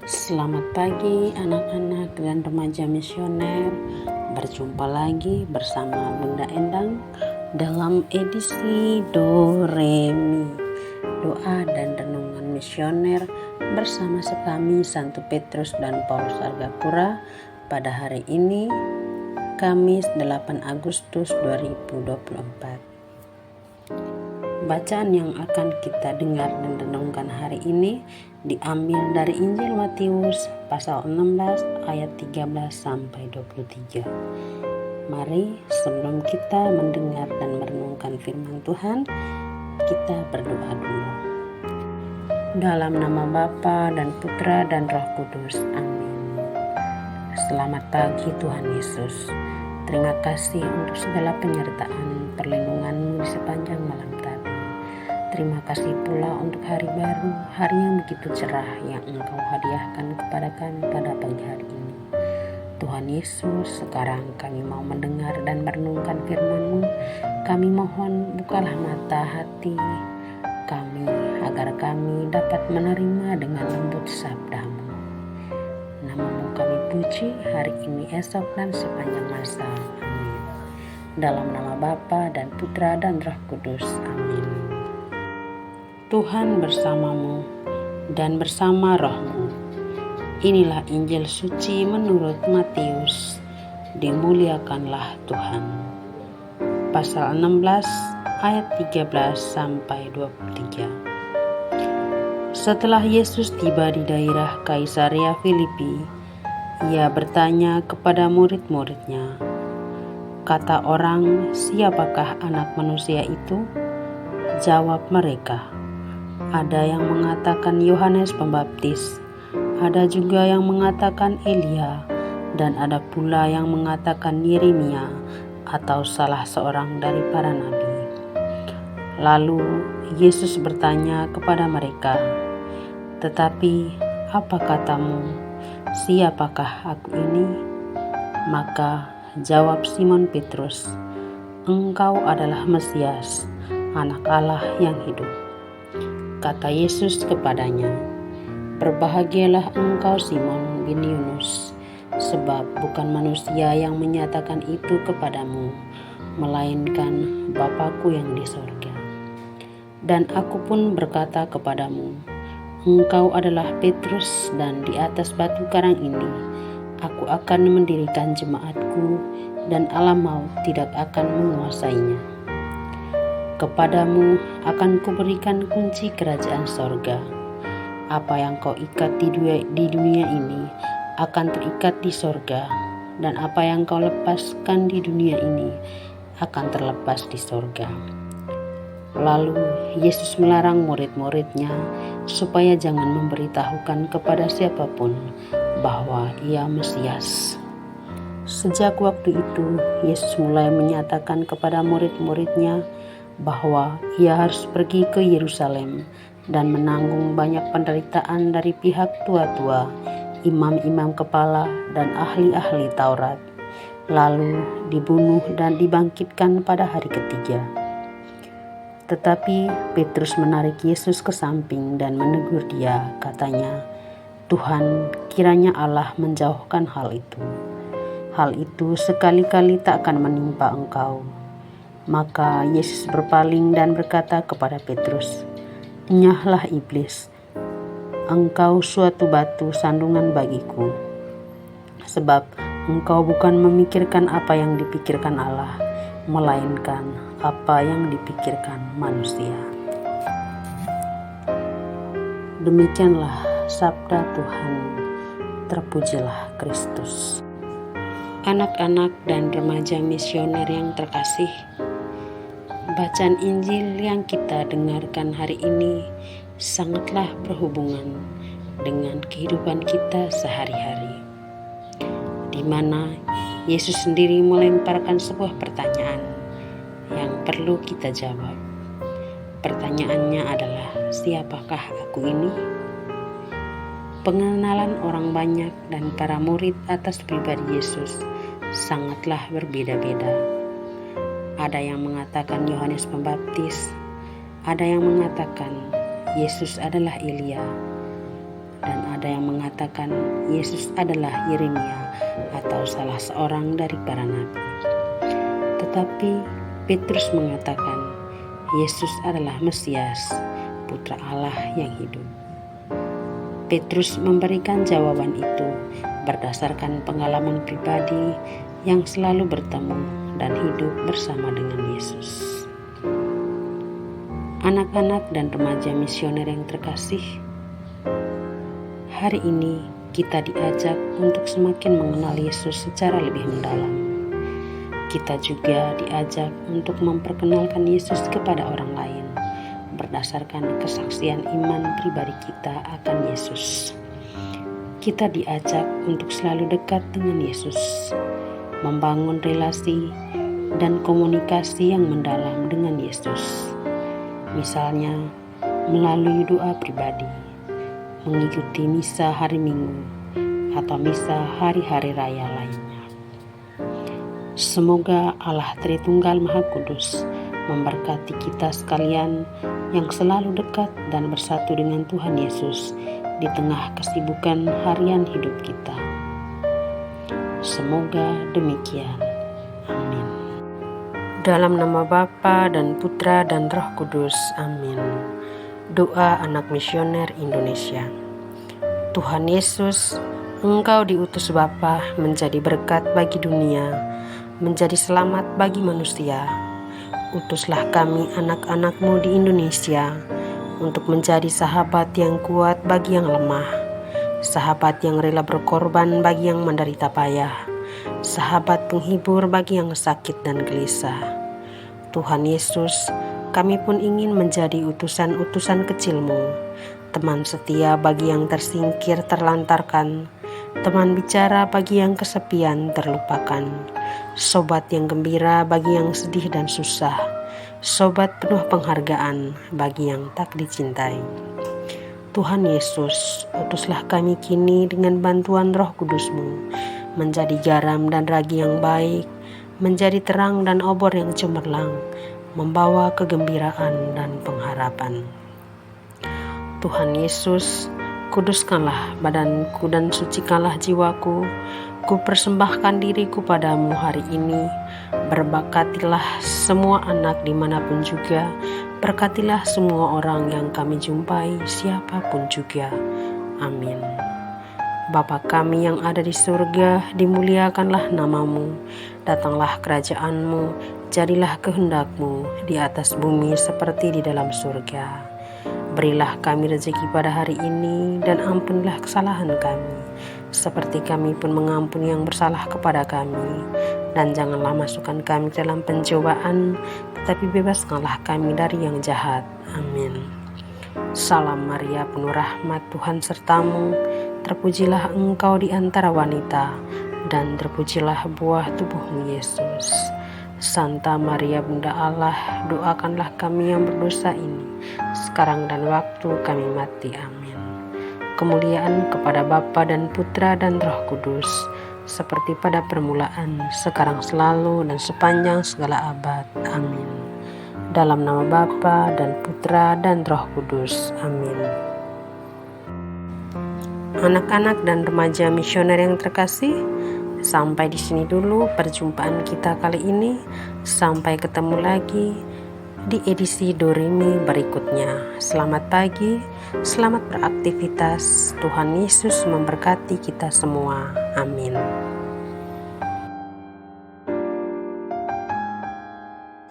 Selamat pagi anak-anak dan remaja misioner. Berjumpa lagi bersama Bunda Endang dalam edisi Do Re Mi, doa dan renungan misioner bersama sekami Santo Petrus dan Paulus Argapura pada hari ini, Kamis 8 Agustus 2024. Bacaan yang akan kita dengar dan renungkan hari ini diambil dari Injil Matius pasal 16 ayat 13 sampai 23. Mari sebelum kita mendengar dan merenungkan firman Tuhan, kita berdoa dulu. Dalam nama Bapa dan Putra dan Roh Kudus. Amin. Selamat pagi Tuhan Yesus. Terima kasih untuk segala penyertaan perlindungan-Mu di sepanjang malam tadi. Terima kasih pula untuk hari baru, hari yang begitu cerah yang Engkau hadiahkan kepada kami pada pagi hari ini. Tuhan Yesus, sekarang kami mau mendengar dan merenungkan firman-Mu. Kami mohon bukalah mata hati kami agar kami dapat menerima dengan lembut sabda-Mu. Nama-Mu kami puji hari ini, esok, dan sepanjang masa. Amin. Dalam nama Bapa dan Putra dan Roh Kudus. Amin. Tuhan bersamamu dan bersama rohmu. Inilah Injil suci menurut Matius. Dimuliakanlah Tuhan. Pasal 16 ayat 13 sampai 23. Setelah Yesus tiba di daerah Kaisarea Filipi, Ia bertanya kepada murid-muridnya, "Kata orang, siapakah Anak Manusia itu?" Jawab mereka, "Ada yang mengatakan Yohanes Pembaptis, ada juga yang mengatakan Elia, dan ada pula yang mengatakan Yeremia atau salah seorang dari para nabi." Lalu Yesus bertanya kepada mereka, "Tetapi apa katamu, siapakah aku ini?" Maka jawab Simon Petrus, "Engkau adalah Mesias, Anak Allah yang hidup." Kata Yesus kepadanya, "Berbahagialah engkau Simon bin Yunus, sebab bukan manusia yang menyatakan itu kepadamu, melainkan Bapa-Ku yang di sorga. Dan aku pun berkata kepadamu, engkau adalah Petrus, dan di atas batu karang ini aku akan mendirikan jemaat-Ku, dan alam maut tidak akan menguasainya. Kepadamu akan kuberikan kunci kerajaan sorga. Apa yang kau ikat di dunia ini akan terikat di sorga, dan apa yang kau lepaskan di dunia ini akan terlepas di sorga." Lalu Yesus melarang murid-muridnya supaya jangan memberitahukan kepada siapapun bahwa Ia Mesias. Sejak waktu itu, Yesus mulai menyatakan kepada murid-muridnya bahwa Ia harus pergi ke Yerusalem dan menanggung banyak penderitaan dari pihak tua-tua, imam-imam kepala, dan ahli-ahli Taurat, lalu dibunuh dan dibangkitkan pada hari ketiga. Tetapi Petrus menarik Yesus ke samping dan menegur Dia, katanya, "Tuhan, kiranya Allah menjauhkan hal itu. Hal itu sekali-kali tak akan menimpa Engkau." Maka Yesus berpaling dan berkata kepada Petrus, "Enyahlah iblis, engkau suatu batu sandungan bagiku, sebab engkau bukan memikirkan apa yang dipikirkan Allah, melainkan apa yang dipikirkan manusia." Demikianlah sabda Tuhan. Terpujilah Kristus. Anak-anak dan remaja misioner yang terkasih, bacaan Injil yang kita dengarkan hari ini sangatlah berhubungan dengan kehidupan kita sehari-hari, di mana Yesus sendiri melemparkan sebuah pertanyaan yang perlu kita jawab. Pertanyaannya adalah, siapakah aku ini? Pengenalan orang banyak dan para murid atas pribadi Yesus sangatlah berbeda-beda. Ada yang mengatakan Yohanes Pembaptis, ada yang mengatakan Yesus adalah Elia, dan ada yang mengatakan Yesus adalah Yeremia atau salah seorang dari para nabi. Tetapi Petrus mengatakan Yesus adalah Mesias, Putra Allah yang hidup. Petrus memberikan jawaban itu berdasarkan pengalaman pribadi yang selalu bertemu dan hidup bersama dengan Yesus. Anak-anak dan remaja misioner yang terkasih, hari ini kita diajak untuk semakin mengenal Yesus secara lebih mendalam. Kita juga diajak untuk memperkenalkan Yesus kepada orang lain berdasarkan kesaksian iman pribadi kita akan Yesus. Kita diajak untuk selalu dekat dengan Yesus, membangun relasi dan komunikasi yang mendalam dengan Yesus. Misalnya melalui doa pribadi, mengikuti misa hari Minggu, atau misa hari-hari raya lainnya. Semoga Allah Tritunggal Maha Kudus memberkati kita sekalian yang selalu dekat dan bersatu dengan Tuhan Yesus di tengah kesibukan harian hidup kita. Semoga demikian. Amin. Dalam nama Bapa dan Putra dan Roh Kudus. Amin. Doa anak misioner Indonesia. Tuhan Yesus, Engkau diutus Bapa menjadi berkat bagi dunia, menjadi selamat bagi manusia. Utuslah kami anak-anak-Mu di Indonesia untuk menjadi sahabat yang kuat bagi yang lemah, sahabat yang rela berkorban bagi yang menderita payah, sahabat penghibur bagi yang sakit dan gelisah. Tuhan Yesus, kami pun ingin menjadi utusan-utusan kecil-Mu, teman setia bagi yang tersingkir terlantarkan, teman bicara bagi yang kesepian terlupakan, sobat yang gembira bagi yang sedih dan susah, sobat penuh penghargaan bagi yang tak dicintai. Tuhan Yesus, utuslah kami kini dengan bantuan Roh Kudus-Mu, menjadi garam dan ragi yang baik, menjadi terang dan obor yang cemerlang, membawa kegembiraan dan pengharapan. Tuhan Yesus, kuduskanlah badanku dan sucikanlah jiwaku. Ku persembahkan diriku padamu hari ini. Berberkatilah semua anak dimanapun juga. Berkatilah semua orang yang kami jumpai, siapapun juga. Amin. Bapa kami yang ada di surga, dimuliakanlah nama-Mu. Datanglah kerajaan-Mu, jadilah kehendak-Mu di atas bumi seperti di dalam surga. Berilah kami rezeki pada hari ini, dan ampunilah kesalahan kami, seperti kami pun mengampuni yang bersalah kepada kami. Dan janganlah masukkan kami dalam pencobaan, tetapi bebaskanlah kami dari yang jahat. Amin. Salam Maria, penuh rahmat, Tuhan serta-Mu. Terpujilah Engkau di antara wanita, dan terpujilah buah tubuh-Mu, Yesus. Santa Maria Bunda Allah, doakanlah kami yang berdosa ini, sekarang dan waktu kami mati. Amin. Kemuliaan kepada Bapa dan Putra dan Roh Kudus, seperti pada permulaan, sekarang, selalu, dan sepanjang segala abad. Amin. Dalam nama Bapa dan Putra dan Roh Kudus. Amin. Anak-anak dan remaja misioner yang terkasih, sampai di sini dulu perjumpaan kita kali ini. Sampai ketemu lagi di edisi Doremi berikutnya. Selamat pagi, selamat beraktivitas. Tuhan Yesus memberkati kita semua. Amin.